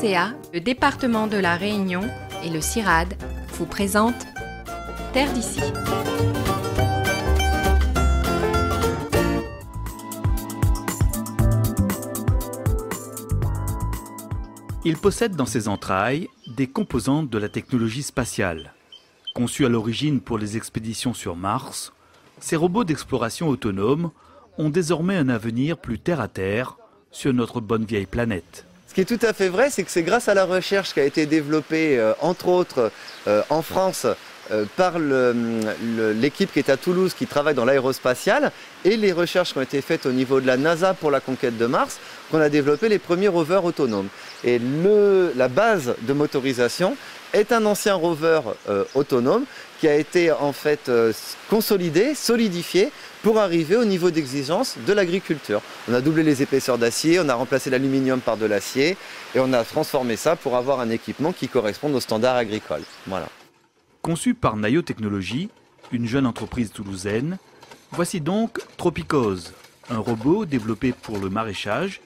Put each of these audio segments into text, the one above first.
FCA, le département de la Réunion et le CIRAD vous présentent Terre d'ici. Il possède dans ses entrailles des composantes de la technologie spatiale. Conçus à l'origine pour les expéditions sur Mars, ces robots d'exploration autonomes ont désormais un avenir plus terre-à-terre sur notre bonne vieille planète. Ce qui est tout à fait vrai, c'est que c'est grâce à la recherche qui a été développée, entre autres, en France, par l'équipe qui est à Toulouse, qui travaille dans l'aérospatiale, et les recherches qui ont été faites au niveau de la NASA pour la conquête de Mars, qu'on a développé les premiers rovers autonomes. Et la base de motorisation est un ancien rover autonome qui a été en fait consolidé, solidifié pour arriver au niveau d'exigence de l'agriculture. On a doublé les épaisseurs d'acier, on a remplacé l'aluminium par de l'acier et on a transformé ça pour avoir un équipement qui corresponde aux standards agricoles. Voilà. Conçu par Nayo Technologies, une jeune entreprise toulousaine, voici donc Tropicose, un robot développé pour le maraîchage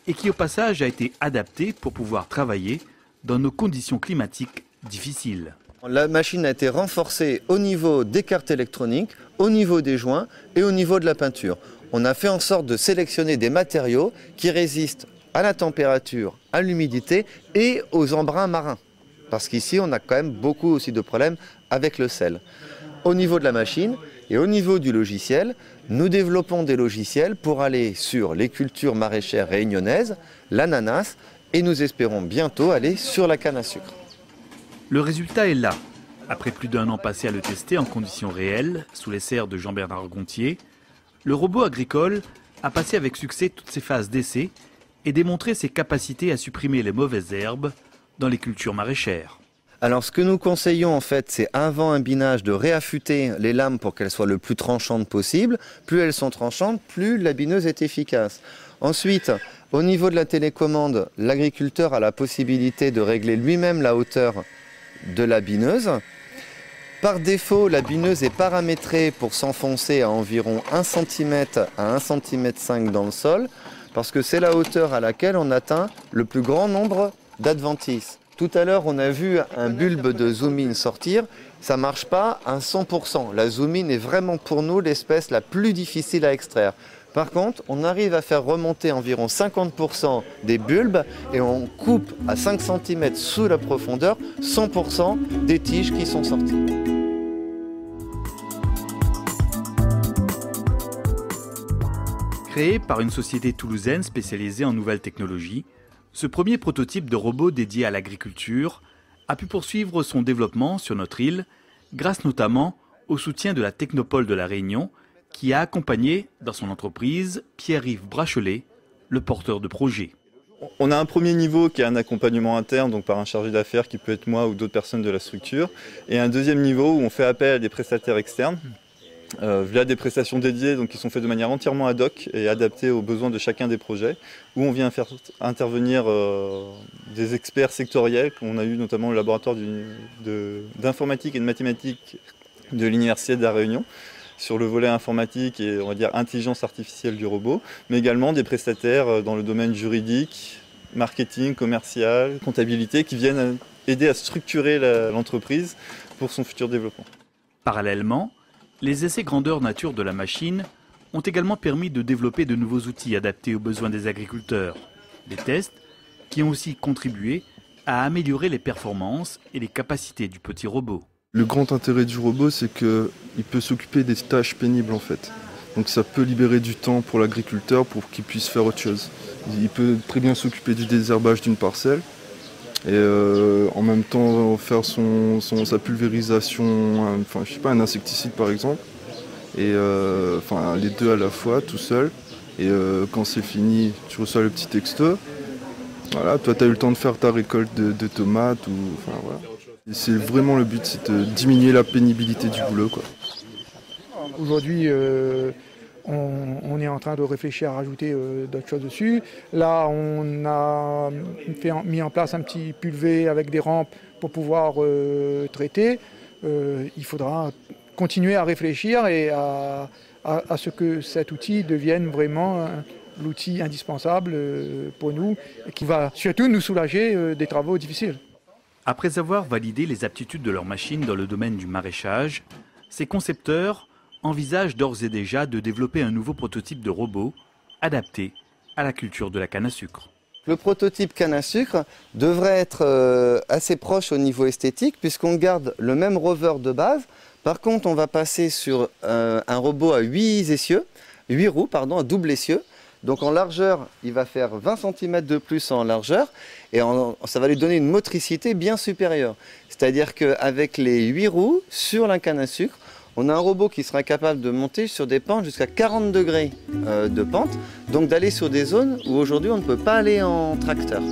et qui au passage a été adapté pour pouvoir travailler dans nos conditions climatiques difficiles. La machine a été renforcée au niveau des cartes électroniques, au niveau des joints et au niveau de la peinture. On a fait en sorte de sélectionner des matériaux qui résistent à la température, à l'humidité et aux embruns marins. Parce qu'ici, on a quand même beaucoup aussi de problèmes avec le sel. Au niveau de la machine et au niveau du logiciel, nous développons des logiciels pour aller sur les cultures maraîchères réunionnaises, l'ananas, et nous espérons bientôt aller sur la canne à sucre. Le résultat est là. Après plus d'un an passé à le tester en conditions réelles, sous les serres de Jean-Bernard Gontier, le robot agricole a passé avec succès toutes ses phases d'essai et démontré ses capacités à supprimer les mauvaises herbes dans les cultures maraîchères. Alors ce que nous conseillons en fait, c'est avant un binage de réaffûter les lames pour qu'elles soient le plus tranchantes possible. Plus elles sont tranchantes, plus la bineuse est efficace. Ensuite, au niveau de la télécommande, l'agriculteur a la possibilité de régler lui-même la hauteur de la bineuse. Par défaut, la bineuse est paramétrée pour s'enfoncer à environ 1 cm à 1,5 cm dans le sol, parce que c'est la hauteur à laquelle on atteint le plus grand nombre d'adventices. Tout à l'heure, on a vu un bulbe de zoom-in sortir. Ça ne marche pas à 100%. La zoom-in est vraiment pour nous l'espèce la plus difficile à extraire. Par contre, on arrive à faire remonter environ 50% des bulbes et on coupe à 5 cm sous la profondeur 100% des tiges qui sont sorties. Créé par une société toulousaine spécialisée en nouvelles technologies, ce premier prototype de robot dédié à l'agriculture a pu poursuivre son développement sur notre île grâce notamment au soutien de la Technopole de la Réunion qui a accompagné dans son entreprise Pierre-Yves Brachelet, le porteur de projet. On a un premier niveau qui est un accompagnement interne, donc par un chargé d'affaires qui peut être moi ou d'autres personnes de la structure, et un deuxième niveau où on fait appel à des prestataires externes via des prestations dédiées donc qui sont faites de manière entièrement ad hoc et adaptées aux besoins de chacun des projets, où on vient faire intervenir des experts sectoriels. On a eu notamment le laboratoire d'informatique et de mathématiques de l'Université de la Réunion sur le volet informatique et on va dire intelligence artificielle du robot, mais également des prestataires dans le domaine juridique, marketing, commercial, comptabilité qui viennent aider à structurer l'entreprise pour son futur développement. Parallèlement, les essais grandeur nature de la machine ont également permis de développer de nouveaux outils adaptés aux besoins des agriculteurs. Des tests qui ont aussi contribué à améliorer les performances et les capacités du petit robot. Le grand intérêt du robot, c'est qu'il peut s'occuper des tâches pénibles en fait. Donc ça peut libérer du temps pour l'agriculteur pour qu'il puisse faire autre chose. Il peut très bien s'occuper du désherbage d'une parcelle et en même temps faire sa pulvérisation, enfin je sais pas, un insecticide par exemple. Et les deux à la fois, tout seul. Et quand c'est fini, tu reçois le petit texto. Voilà, toi tu as eu le temps de faire ta récolte de tomates ou enfin voilà. C'est vraiment le but, c'est de diminuer la pénibilité du boulot, quoi. Aujourd'hui, on est en train de réfléchir à rajouter d'autres choses dessus. Là, on a mis en place un petit pulvé avec des rampes pour pouvoir traiter. Il faudra continuer à réfléchir et à ce que cet outil devienne vraiment l'outil indispensable pour nous et qui va surtout nous soulager des travaux difficiles. Après avoir validé les aptitudes de leur machine dans le domaine du maraîchage, ces concepteurs envisagent d'ores et déjà de développer un nouveau prototype de robot adapté à la culture de la canne à sucre. Le prototype canne à sucre devrait être assez proche au niveau esthétique puisqu'on garde le même rover de base. Par contre, on va passer sur un robot à 8 roues, à double essieu. Donc en largeur, il va faire 20 cm de plus en largeur et ça va lui donner une motricité bien supérieure. C'est-à-dire qu'avec les 8 roues sur la canne à sucre, on a un robot qui sera capable de monter sur des pentes jusqu'à 40 degrés de pente, donc d'aller sur des zones où aujourd'hui on ne peut pas aller en tracteur.